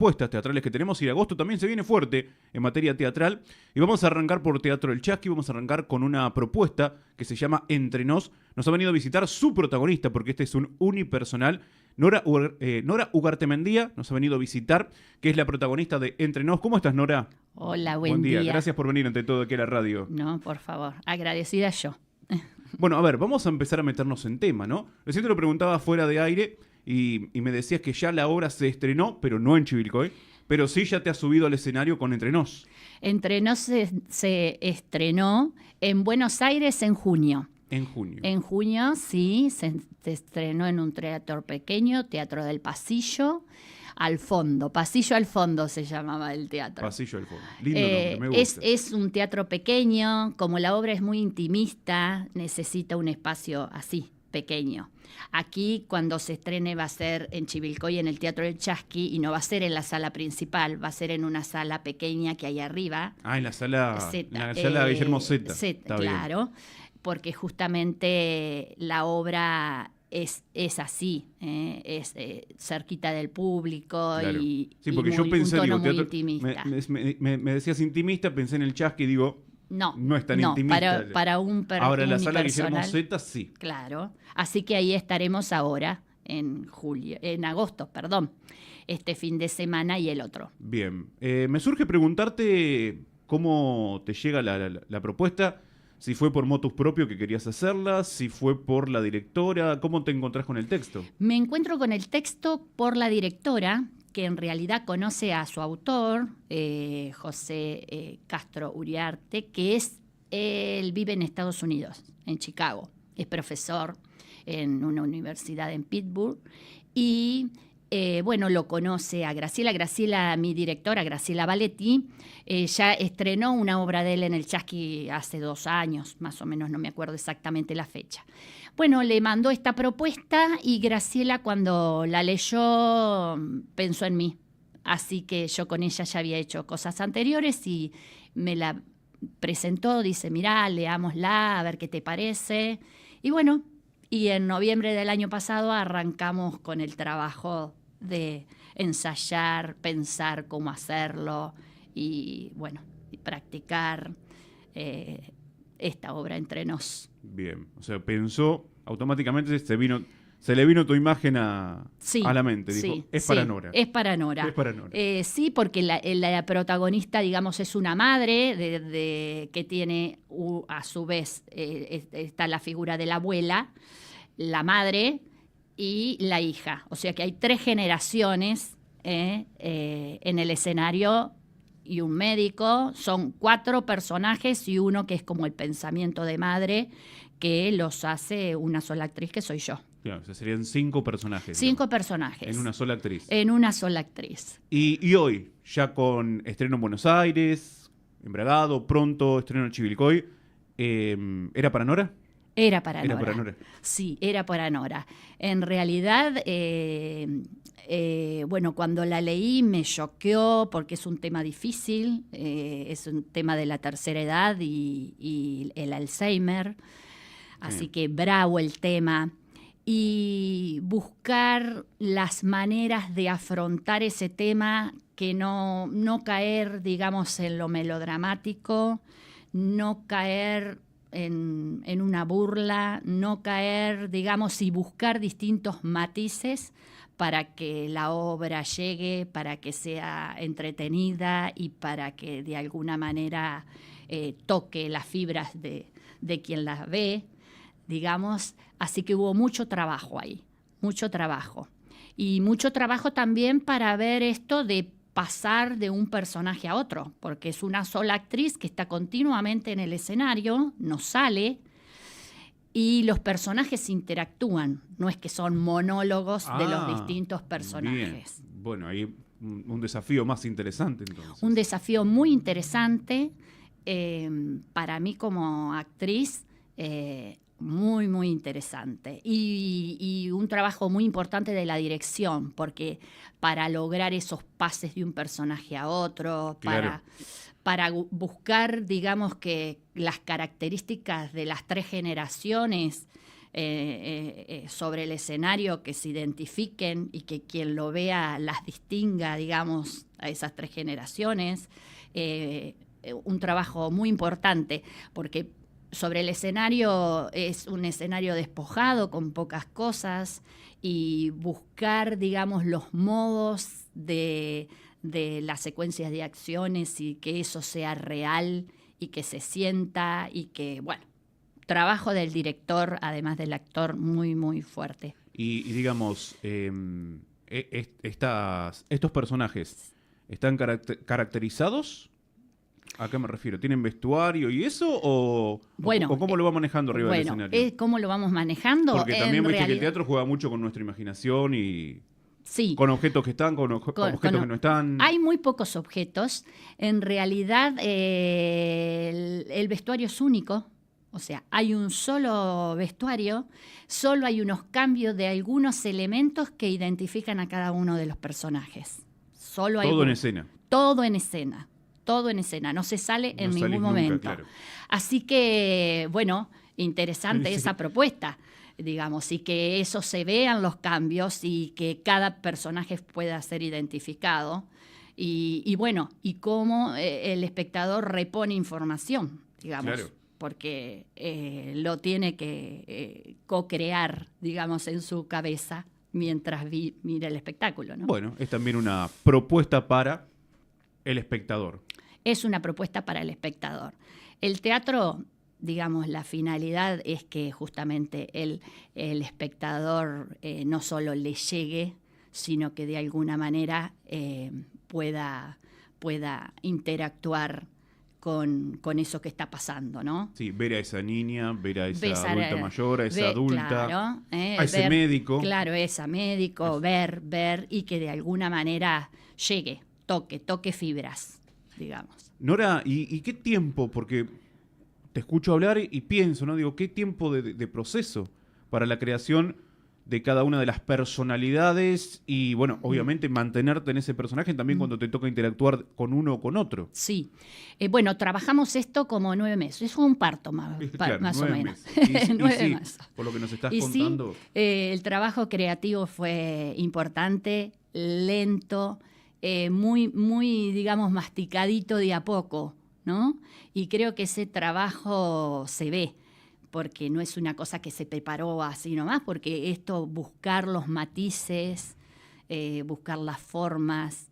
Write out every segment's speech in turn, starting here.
propuestas teatrales que tenemos y agosto también se viene fuerte en materia teatral. Y vamos a arrancar por Teatro El Chasqui, vamos a arrancar con una propuesta que se llama Entre Nos. Nos ha venido a visitar su protagonista, porque este es un unipersonal. Nora Ugartemendía nos ha venido a visitar, que es la protagonista de Entre Nos. ¿Cómo estás, Nora? Hola, buen día. Gracias por venir ante todo aquí a la radio. No, por favor, agradecida yo. Bueno, a ver, vamos a empezar a meternos en tema, ¿no? Recién te lo preguntaba fuera de aire y me decías que ya la obra se estrenó, pero no en Chivilcoy, pero sí ya te has subido al escenario con Entre Nos. Entre Nos se estrenó en Buenos Aires en junio. En junio. En junio, sí, se estrenó en un teatro pequeño, Teatro del Pasillo, al fondo. Pasillo al fondo se llamaba el teatro. Pasillo al fondo. Lindo nombre, me gusta. Es un teatro pequeño, como la obra es muy intimista, necesita un espacio así, pequeño. Aquí, cuando se estrene, va a ser en Chivilcoy, en el Teatro del Chasqui, y no va a ser en la sala principal, va a ser en una sala pequeña que hay arriba. Ah, en la sala Guillermo Zeta. Claro, bien. Porque justamente la obra es así, es cerquita del público, claro. Sí, porque y yo pensé, un tono digo, muy intimista. Me decías intimista, pensé en el Chasqui y digo, no es tan intimista. Para un ahora en la sala Guillermo Zeta, sí. Claro, así que ahí estaremos ahora, en agosto, este fin de semana y el otro. Bien, me surge preguntarte cómo te llega la propuesta. Si fue por motus propio que querías hacerla, si fue por la directora, ¿cómo te encontrás con el texto? Me encuentro con el texto por la directora, que en realidad conoce a su autor, José Castro Uriarte, que él vive en Estados Unidos, en Chicago. Es profesor en una universidad en Pittsburgh y lo conoce a Graciela. Graciela, mi directora, Graciela Valetti, ya estrenó una obra de él en el Chasqui hace 2 años, más o menos, no me acuerdo exactamente la fecha. Bueno, le mandó esta propuesta y Graciela, cuando la leyó, pensó en mí. Así que yo con ella ya había hecho cosas anteriores y me la presentó, dice, mirá, leámosla, a ver qué te parece. Y bueno, y en noviembre del año pasado arrancamos con el trabajo de ensayar, pensar cómo hacerlo y, bueno, y practicar esta obra Entre Nos. Bien, o sea, pensó, automáticamente se le vino tu imagen a la mente. Dijo, sí, es para Nora. Es para Nora. Es para Nora. Sí, porque la protagonista, digamos, es una madre que tiene, a su vez, está la figura de la abuela, la madre y la hija. O sea que hay 3 generaciones en el escenario y un médico. Son 4 personajes y uno que es como el pensamiento de madre, que los hace una sola actriz, que soy yo. Claro, o sea, serían 5 personajes. 5 personajes. En una sola actriz. En una sola actriz. Y hoy, ya con estreno en Buenos Aires, en Bragado, pronto estreno en Chivilcoy, ¿era para Nora? Era para Nora. Era para Nora. Sí, era para Nora. En realidad, cuando la leí me choqueó porque es un tema difícil, es un tema de la tercera edad y el Alzheimer, así que bravo el tema. Y buscar las maneras de afrontar ese tema, que no caer, digamos, en lo melodramático, no caer en una burla, no caer, digamos, y buscar distintos matices para que la obra llegue, para que sea entretenida y para que de alguna manera toque las fibras de quien la ve, digamos. Así que hubo mucho trabajo ahí, mucho trabajo. Y mucho trabajo también para ver esto de pasar de un personaje a otro, porque es una sola actriz que está continuamente en el escenario, no sale, y los personajes interactúan, no es que son monólogos de los distintos personajes. Bien. Bueno, ahí un desafío más interesante entonces. Un desafío muy interesante para mí como actriz, muy, muy interesante. Y un trabajo muy importante de la dirección, porque para lograr esos pases de un personaje a otro, claro, para buscar, digamos, que las características de las 3 generaciones sobre el escenario, que se identifiquen y que quien lo vea las distinga, digamos, a esas 3 generaciones. Un trabajo muy importante, porque sobre el escenario es un escenario despojado, con pocas cosas, y buscar, digamos, los modos de las secuencias de acciones y que eso sea real y que se sienta y que, bueno, trabajo del director, además del actor, muy, muy fuerte. Y digamos, estos personajes, ¿están caracterizados? ¿A qué me refiero? ¿Tienen vestuario y eso? ¿O cómo lo va manejando arriba del escenario? ¿Cómo lo vamos manejando? Porque también viste que el teatro juega mucho con nuestra imaginación y... Sí. Con objetos que están, con objetos que no están. Hay muy pocos objetos. En realidad, el vestuario es único. O sea, hay un solo vestuario, solo hay unos cambios de algunos elementos que identifican a cada uno de los personajes. Todo en escena. Todo en escena. Todo en escena. No se sale en ningún momento. Claro. Así que, bueno, interesante esa propuesta, digamos, y que eso se vean los cambios y que cada personaje pueda ser identificado. Y bueno, y cómo el espectador repone información, digamos. Claro. Porque lo tiene que co-crear, digamos, en su cabeza mientras mira el espectáculo, ¿no? Bueno, es también una propuesta para el espectador. Es una propuesta para el espectador. El teatro, digamos, la finalidad es que justamente el espectador no solo le llegue, sino que de alguna manera pueda interactuar con eso que está pasando, ¿no? Sí, ver a esa niña, ver a esa adulta mayor, a esa adulta, claro, a ese médico. Claro, esa médico, ver, y que de alguna manera llegue, toque fibras, digamos. Nora, ¿y qué tiempo? Porque te escucho hablar y pienso, ¿no? Digo, ¿qué tiempo de proceso para la creación de cada una de las personalidades y, bueno, obviamente mantenerte en ese personaje también cuando te toca interactuar con uno o con otro? Sí. Bueno, trabajamos esto como 9 meses. Es un parto más o menos. 9 meses. Por lo que nos estás contando. Sí, el trabajo creativo fue importante, lento, muy, digamos, masticadito de a poco, ¿no? Y creo que ese trabajo se ve, porque no es una cosa que se preparó así nomás, porque esto, buscar los matices, buscar las formas,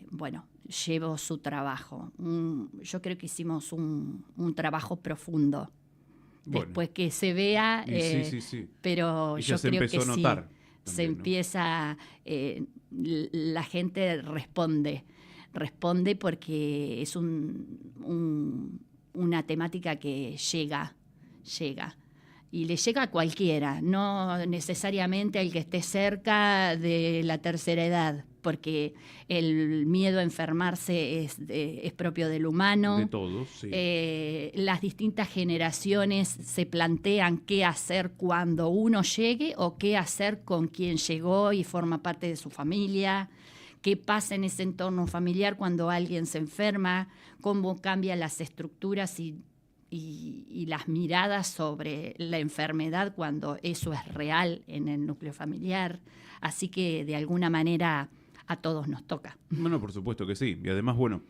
bueno, llevó su trabajo. Yo creo que hicimos un trabajo profundo. Bueno, después que se vea, sí. Pero yo creo que a notar, sí, se empieza, la gente responde porque es una temática que llega y le llega a cualquiera, no necesariamente al que esté cerca de la tercera edad, porque el miedo a enfermarse es propio del humano. De todos, sí. Las distintas generaciones se plantean qué hacer cuando uno llegue o qué hacer con quien llegó y forma parte de su familia. ¿Qué pasa en ese entorno familiar cuando alguien se enferma? ¿Cómo cambian las estructuras y las miradas sobre la enfermedad cuando eso es real en el núcleo familiar? Así que de alguna manera a todos nos toca. Bueno, por supuesto que sí. Y además, bueno,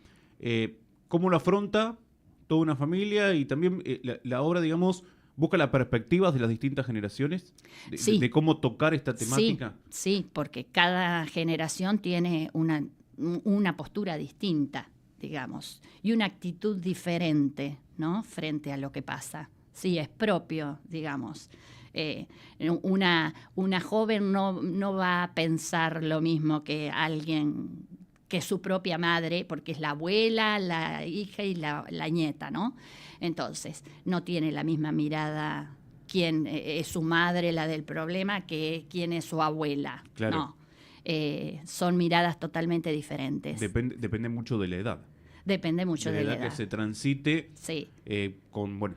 ¿cómo lo afronta toda una familia? Y también la obra, digamos, busca las perspectivas de las distintas generaciones, sí. de cómo tocar esta temática. Sí, porque cada generación tiene una postura distinta, digamos, y una actitud diferente, ¿no?, frente a lo que pasa. Sí, es propio, digamos. Una joven no va a pensar lo mismo que alguien, que su propia madre, porque es la abuela, la hija y la nieta, ¿no? Entonces, no tiene la misma mirada quién es su madre, la del problema, que quién es su abuela. Claro. No. Son miradas totalmente diferentes. Depende mucho de la edad. Depende mucho de la edad. Que se transite, sí. Con, bueno,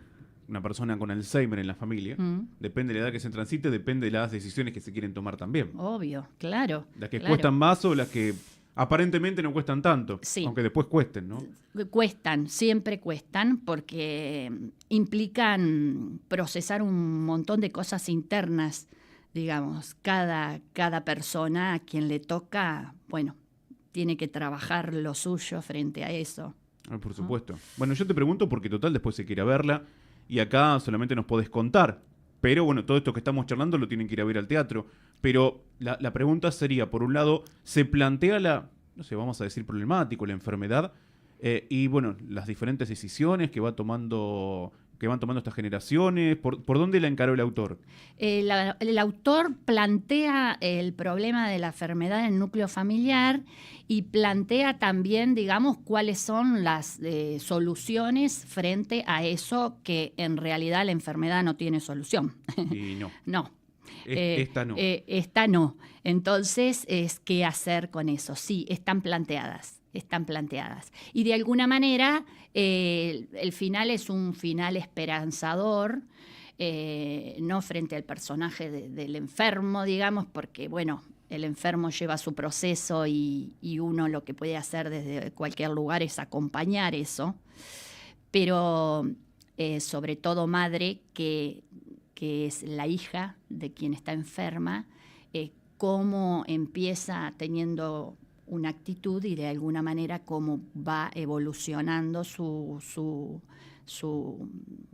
una persona con Alzheimer en la familia. Depende de la edad que se transite, depende de las decisiones que se quieren tomar también. Obvio, claro. Las que cuestan más o las que aparentemente no cuestan tanto, Sí. aunque después cuesten, ¿no? Cuestan, siempre cuestan, porque implican procesar un montón de cosas internas, digamos. Cada persona a quien le toca, bueno, tiene que trabajar lo suyo frente a eso. Ah, por supuesto. Bueno, yo te pregunto porque total después se quiere verla y acá solamente nos podés contar. Pero bueno, todo esto que estamos charlando lo tienen que ir a ver al teatro. Pero la pregunta sería, por un lado, se plantea no sé, vamos a decir problemático, la enfermedad y bueno, las diferentes decisiones que van tomando estas generaciones. ¿Por dónde la encaró el autor? El autor plantea el problema de la enfermedad en el núcleo familiar y plantea también, digamos, cuáles son las soluciones frente a eso, que en realidad la enfermedad no tiene solución. Y no. No. Esta no. Esta no. Entonces, ¿qué hacer con eso? Sí, están planteadas. Y de alguna manera, el final es un final esperanzador, no frente al personaje del enfermo, digamos, porque, bueno, el enfermo lleva su proceso y uno lo que puede hacer desde cualquier lugar es acompañar eso. Pero sobre todo madre, que es la hija de quien está enferma, cómo empieza teniendo una actitud y de alguna manera cómo va evolucionando su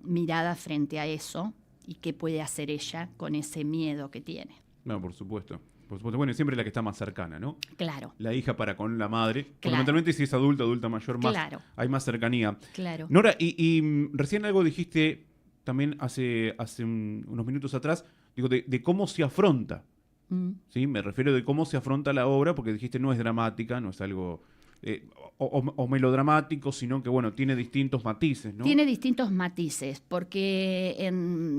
mirada frente a eso y qué puede hacer ella con ese miedo que tiene. No, por supuesto. Por supuesto. Bueno, siempre la que está más cercana, ¿no? Claro. La hija para con la madre. Claro. Fundamentalmente si es adulta mayor, más Claro. hay más cercanía. Claro. Nora, y recién algo dijiste también hace unos minutos atrás, digo, de cómo se afronta. ¿Sí? Me refiero de cómo se afronta la obra, porque dijiste no es dramática, no es algo o melodramático, sino que bueno, tiene distintos matices, ¿no? Tiene distintos matices, porque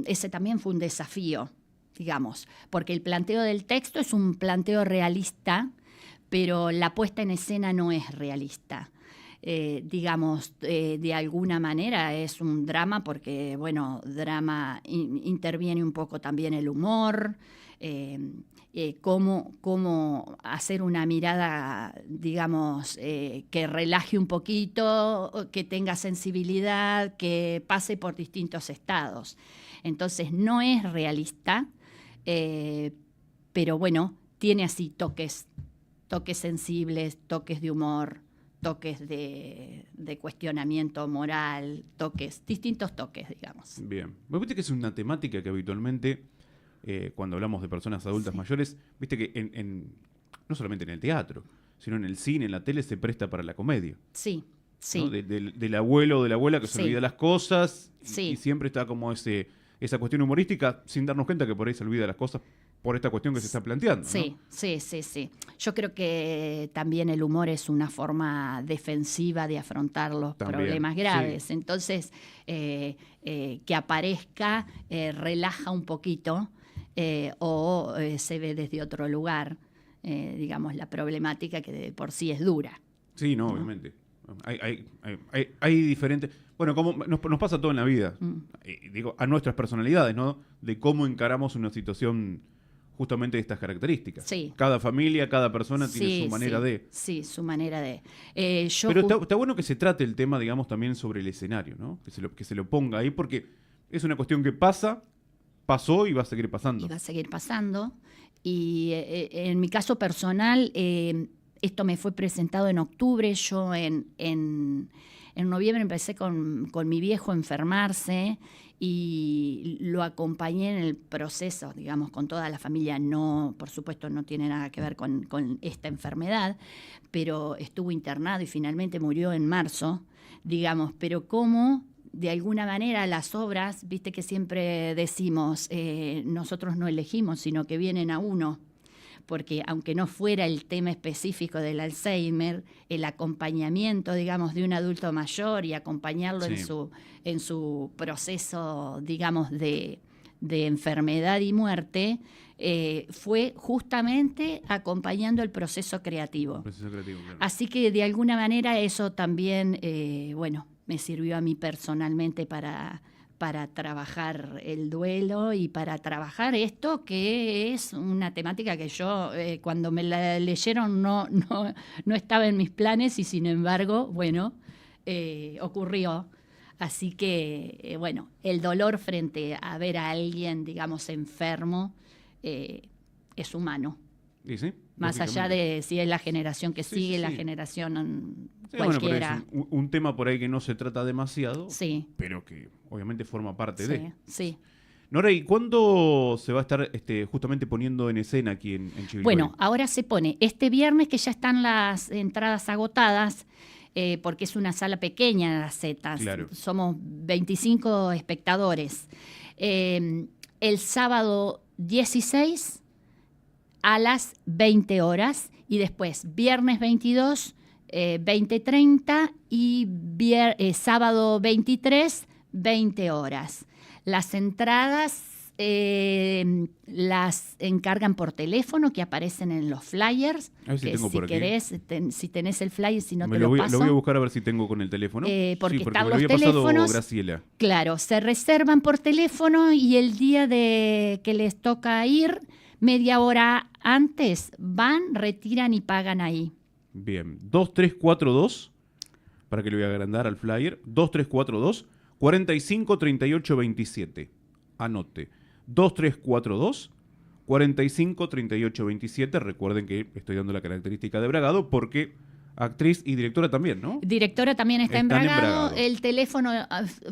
ese también fue un desafío, digamos, porque el planteo del texto es un planteo realista, pero la puesta en escena no es realista. Digamos, de alguna manera es un drama porque, bueno, drama interviene un poco también el humor, cómo hacer una mirada, digamos, que relaje un poquito, que tenga sensibilidad, que pase por distintos estados. Entonces, no es realista, pero bueno, tiene así toques sensibles, toques de humor, toques de cuestionamiento moral, distintos toques, digamos. Bien. Viste que es una temática que habitualmente, cuando hablamos de personas adultas mayores, viste que no solamente en el teatro, sino en el cine, en la tele, se presta para la comedia. Sí, sí. ¿No? Del abuelo o de la abuela que se olvida las cosas y siempre está como esa cuestión humorística sin darnos cuenta que por ahí se olvida las cosas por esta cuestión que se está planteando. Sí, ¿no? sí. Yo creo que también el humor es una forma defensiva de afrontar los problemas graves. Sí. Entonces, que aparezca relaja un poquito o se ve desde otro lugar, digamos, la problemática que de por sí es dura. Sí, no, obviamente. Hay diferentes... Bueno, como nos pasa todo en la vida. Digo, a nuestras personalidades, ¿no? De cómo encaramos una situación justamente de estas características. Sí. Cada familia, cada persona tiene su manera de... Sí, su manera de... Pero está bueno que se trate el tema, digamos, también sobre el escenario, ¿no? Que se lo ponga ahí, porque es una cuestión que pasó y va a seguir pasando. Y va a seguir pasando. Y en mi caso personal, esto me fue presentado en octubre. Yo en noviembre empecé con mi viejo a enfermarse y lo acompañé en el proceso, digamos, con toda la familia. No, por supuesto, no tiene nada que ver con esta enfermedad, pero estuvo internado y finalmente murió en marzo, digamos. Pero cómo, de alguna manera, las obras, viste que siempre decimos, nosotros no elegimos, sino que vienen a uno. Porque aunque no fuera el tema específico del Alzheimer, el acompañamiento, digamos, de un adulto mayor y acompañarlo en su proceso, digamos, de enfermedad y muerte, fue justamente acompañando el proceso creativo. Claro. Así que de alguna manera eso también, bueno, me sirvió a mí personalmente para para trabajar el duelo y para trabajar esto, que es una temática que yo cuando me la leyeron no estaba en mis planes y sin embargo, bueno, ocurrió. Así que, bueno, el dolor frente a ver a alguien, digamos, enfermo, es humano. ¿Y sí? Más allá de si es la generación que sigue, la generación cualquiera. Bueno, un tema por ahí que no se trata demasiado, sí, pero que obviamente forma parte de. Sí. Nora, ¿y cuándo se va a estar justamente poniendo en escena aquí en Chivilcoy? Bueno, ahora se pone este viernes, que ya están las entradas agotadas, porque es una sala pequeña, las Zetas. Claro. Somos 25 espectadores. El sábado 16 a las 20 horas y después viernes 22, 20:30 y sábado 23, 20 horas. Las entradas las encargan por teléfono, que aparecen en los flyers. A ver si tengo por aquí. Querés, si tenés el flyer, si no te lo paso. Lo voy a buscar a ver si tengo con el teléfono. Porque sí, están me lo los había pasado teléfonos. Graciela. Claro, se reservan por teléfono y el día que les toca ir, media hora antes, van, retiran y pagan ahí. Bien, 2342, para que le voy a agrandar al flyer, 2342 45 38 27. Anote, 2342 45 38 27. Recuerden que estoy dando la característica de Bragado porque actriz y directora también, ¿no? Directora también está en Están Bragado. El teléfono,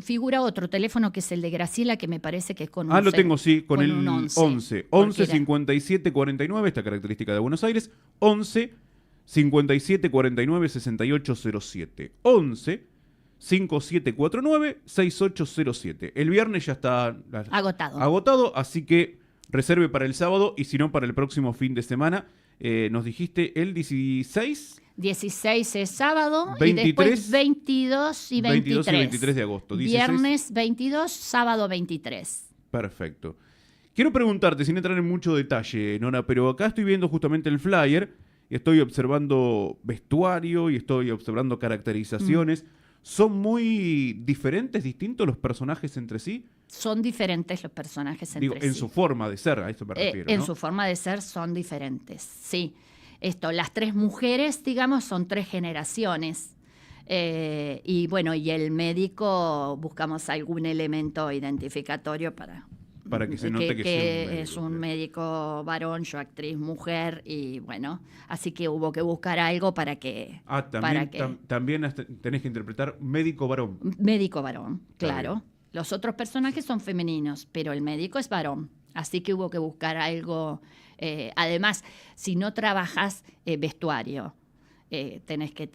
figura otro teléfono que es el de Graciela, que me parece que es con un lo tengo, sí, con el un 11 57 49, esta característica de Buenos Aires, 11 57 49 68 07. 11 5749 6807. El viernes ya está agotado, así que reserve para el sábado y si no para el próximo fin de semana. Nos dijiste el 16. 16 es sábado 23, y después 22 y 23. 22 y 23 de agosto. 16. Viernes 22, sábado 23. Perfecto. Quiero preguntarte, sin entrar en mucho detalle, Nora, pero acá estoy viendo justamente el flyer y estoy observando vestuario y estoy observando caracterizaciones. ¿Son muy diferentes, distintos los personajes entre sí? Son diferentes los personajes entre sí. En su forma de ser, a eso me refiero, En ¿no? su forma de ser son diferentes, sí. Las tres mujeres, digamos, son tres generaciones. Y bueno, y el médico, buscamos algún elemento identificatorio para que se note que es un médico varón, yo actriz mujer, y bueno, así que hubo que buscar algo para que... También tenés que interpretar médico varón. Médico varón, claro. Los otros personajes son femeninos, pero el médico es varón. Así que hubo que buscar algo. Además, si no trabajas vestuario, tenés que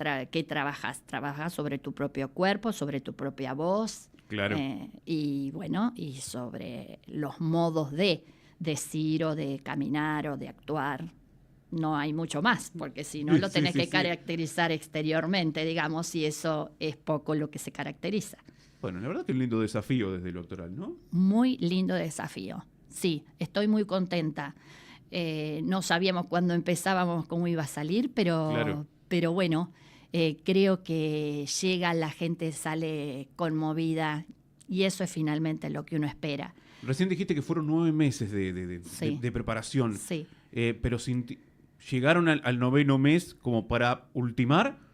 trabajas. Trabajas sobre tu propio cuerpo, sobre tu propia voz. Claro. Y bueno, y sobre los modos de decir o de caminar o de actuar. No hay mucho más, porque si no lo tenés que caracterizar exteriormente, digamos, y eso es poco lo que se caracteriza. Bueno, la verdad que es un lindo desafío desde lo actoral, ¿no? Muy lindo desafío. Sí, estoy muy contenta. No sabíamos cuándo empezábamos cómo iba a salir, pero bueno, creo que llega, la gente sale conmovida y eso es finalmente lo que uno espera. Recién dijiste que fueron 9 meses de preparación. Sí. Pero ¿llegaron al 9º mes como para ultimar?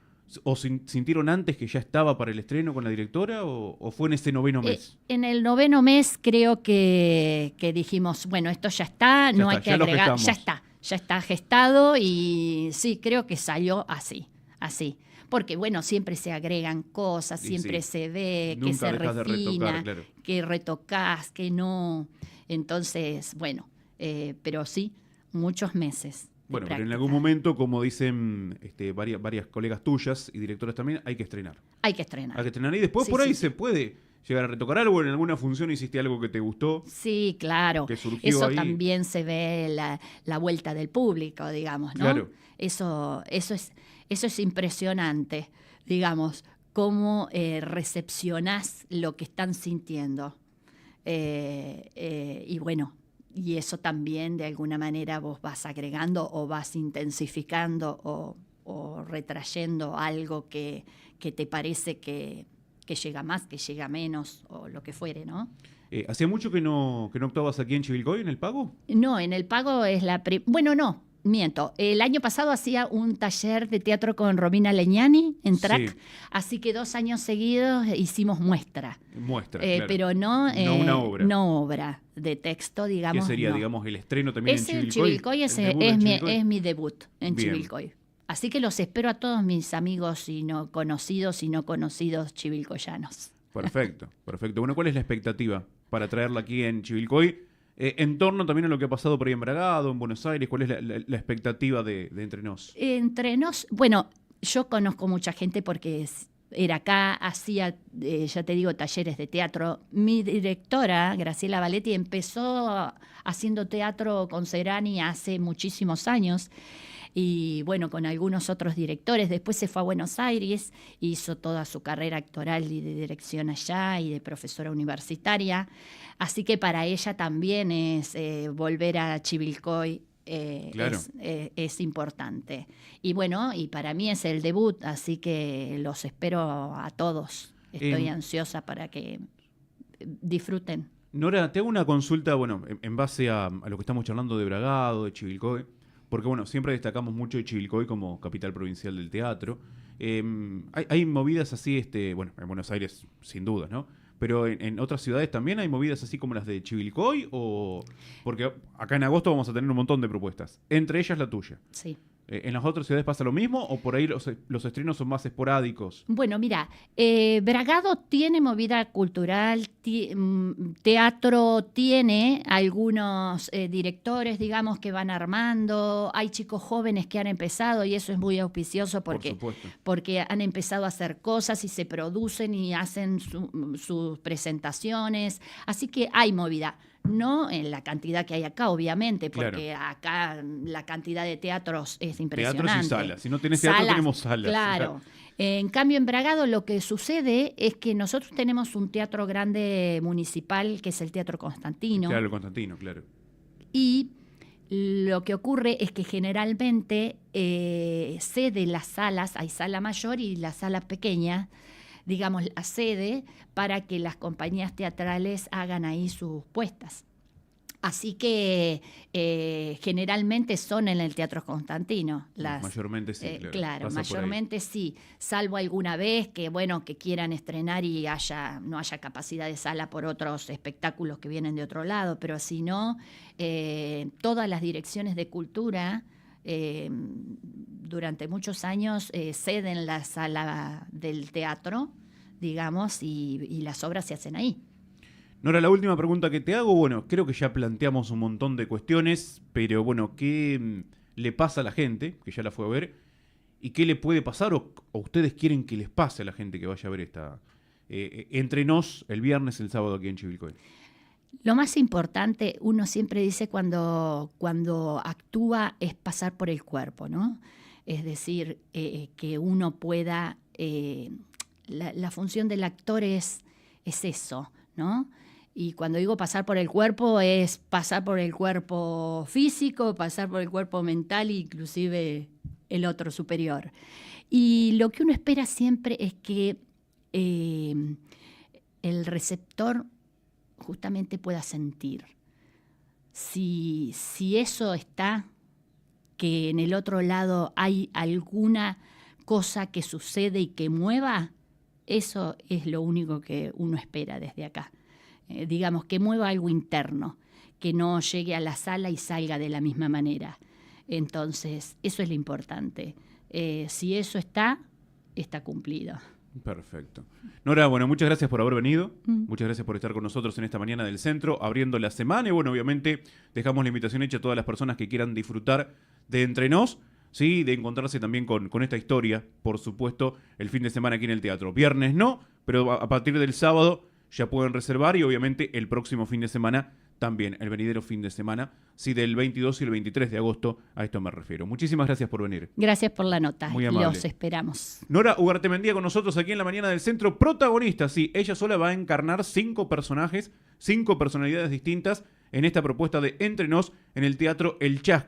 ¿O sintieron antes que ya estaba para el estreno con la directora? ¿O fue en ese 9º mes? En el 9º mes creo que dijimos, bueno, esto ya está, no hay que agregar, ya está gestado y sí, creo que salió así. Porque bueno, siempre se agregan cosas, siempre se ve, que se refina, que retocás, que no. Entonces, bueno, pero sí, muchos meses. Bueno, pero en algún momento, como dicen varias colegas tuyas y directoras también, hay que estrenar. Hay que estrenar. Y después por ahí se puede llegar a retocar algo. En alguna función hiciste algo que te gustó. Sí, claro. Que surgió eso ahí. También se ve la vuelta del público, digamos, ¿no? Claro. Eso es impresionante, digamos, cómo recepcionás lo que están sintiendo. Y bueno, y eso también de alguna manera vos vas agregando o vas intensificando o retrayendo algo que te parece que que llega más, que llega menos, o lo que fuere, ¿no? ¿Hacía mucho que no actuabas aquí en Chivilcoy, en el Pago? No, en el Pago es bueno, no, miento. El año pasado hacía un taller de teatro con Romina Legnani en TRAC, Sí. así que 2 años seguidos hicimos muestra. Muestra, claro. Pero no, No una obra. no obra de texto, ¿Qué digamos. sería, no. digamos, el estreno también Ese en en Chivilcoy? Chivilcoy ¿El debut en Chivilcoy? es mi debut en Bien. Chivilcoy. Así que los espero a todos mis amigos y no conocidos chivilcoyanos. Perfecto, perfecto. Bueno, ¿cuál es la expectativa para traerla aquí en Chivilcoy? En torno también a lo que ha pasado por ahí en Bragado, en Buenos Aires, ¿cuál es la expectativa de Entre Nos? Entre nos, bueno, yo conozco mucha gente porque era acá, hacía, ya te digo, talleres de teatro. Mi directora, Graciela Valetti, empezó haciendo teatro con Serani hace muchísimos años. Y bueno, con algunos otros directores. Después se fue a Buenos Aires, hizo toda su carrera actoral y de dirección allá y de profesora universitaria. Así que para ella también es volver a Chivilcoy. Claro. Es importante. Y bueno, y para mí es el debut, así que los espero a todos. Estoy ansiosa para que disfruten. Nora, te hago una consulta, bueno, en base a lo que estamos charlando de Bragado, de Chivilcoy, porque bueno, siempre destacamos mucho de Chivilcoy como capital provincial del teatro. Hay movidas así, bueno, en Buenos Aires sin dudas, ¿no? Pero en otras ciudades también hay movidas así como las de Chivilcoy, porque acá en agosto vamos a tener un montón de propuestas, entre ellas la tuya. Sí. ¿En las otras ciudades pasa lo mismo o por ahí los estrenos son más esporádicos? Bueno, mira, Bragado tiene movida cultural, teatro tiene algunos directores, digamos, que van armando, hay chicos jóvenes que han empezado y eso es muy auspicioso porque han empezado a hacer cosas y se producen y hacen sus presentaciones, así que hay movida. No en la cantidad que hay acá, obviamente, porque acá la cantidad de teatros es impresionante. Teatros y salas. Si no tenés teatro, tenemos salas. Claro. En cambio, en Bragado lo que sucede es que nosotros tenemos un teatro grande municipal, que es el Teatro Constantino. Claro, el Constantino, claro. Y lo que ocurre es que generalmente cede las salas, hay sala mayor y la sala pequeña, digamos, la sede para que las compañías teatrales hagan ahí sus puestas. Así que generalmente son en el Teatro Constantino. Mayormente sí, claro, mayormente sí, salvo alguna vez que, bueno, que quieran estrenar y no haya capacidad de sala por otros espectáculos que vienen de otro lado, pero si no, todas las direcciones de cultura durante muchos años ceden la sala del teatro, digamos, y las obras se hacen ahí. Nora, la última pregunta que te hago, bueno, creo que ya planteamos un montón de cuestiones, pero bueno, ¿qué le pasa a la gente que ya la fue a ver? ¿Y qué le puede pasar o ustedes quieren que les pase a la gente que vaya a ver esta Entre Nos el viernes, el sábado aquí en Chivilcoy? Lo más importante, uno siempre dice cuando actúa, es pasar por el cuerpo, ¿no? Es decir, que uno pueda... la función del actor es eso, ¿no? Y cuando digo pasar por el cuerpo, es pasar por el cuerpo físico, pasar por el cuerpo mental e inclusive el otro superior. Y lo que uno espera siempre es que el receptor justamente pueda sentir. Si eso está, que en el otro lado hay alguna cosa que sucede y que mueva, eso es lo único que uno espera desde acá. Digamos, que mueva algo interno, que no llegue a la sala y salga de la misma manera. Entonces, eso es lo importante. Si eso está cumplido. Perfecto. Nora, bueno, muchas gracias por haber venido. Muchas gracias por estar con nosotros en esta mañana del centro, abriendo la semana. Y bueno, obviamente dejamos la invitación hecha a todas las personas que quieran disfrutar de Entre Nos, ¿sí? De encontrarse también con esta historia, por supuesto, el fin de semana aquí en el teatro. Viernes no, pero a partir del sábado ya pueden reservar y obviamente el próximo fin de semana también, el venidero fin de semana, sí, del 22 y el 23 de agosto, a esto me refiero. Muchísimas gracias por venir. Gracias por la nota. Muy amable. Los esperamos. Nora Ugartemendía con nosotros aquí en la mañana del centro, protagonista, sí, ella sola va a encarnar 5 personajes, 5 personalidades distintas en esta propuesta de Entre Nos en el Teatro El Chasqui.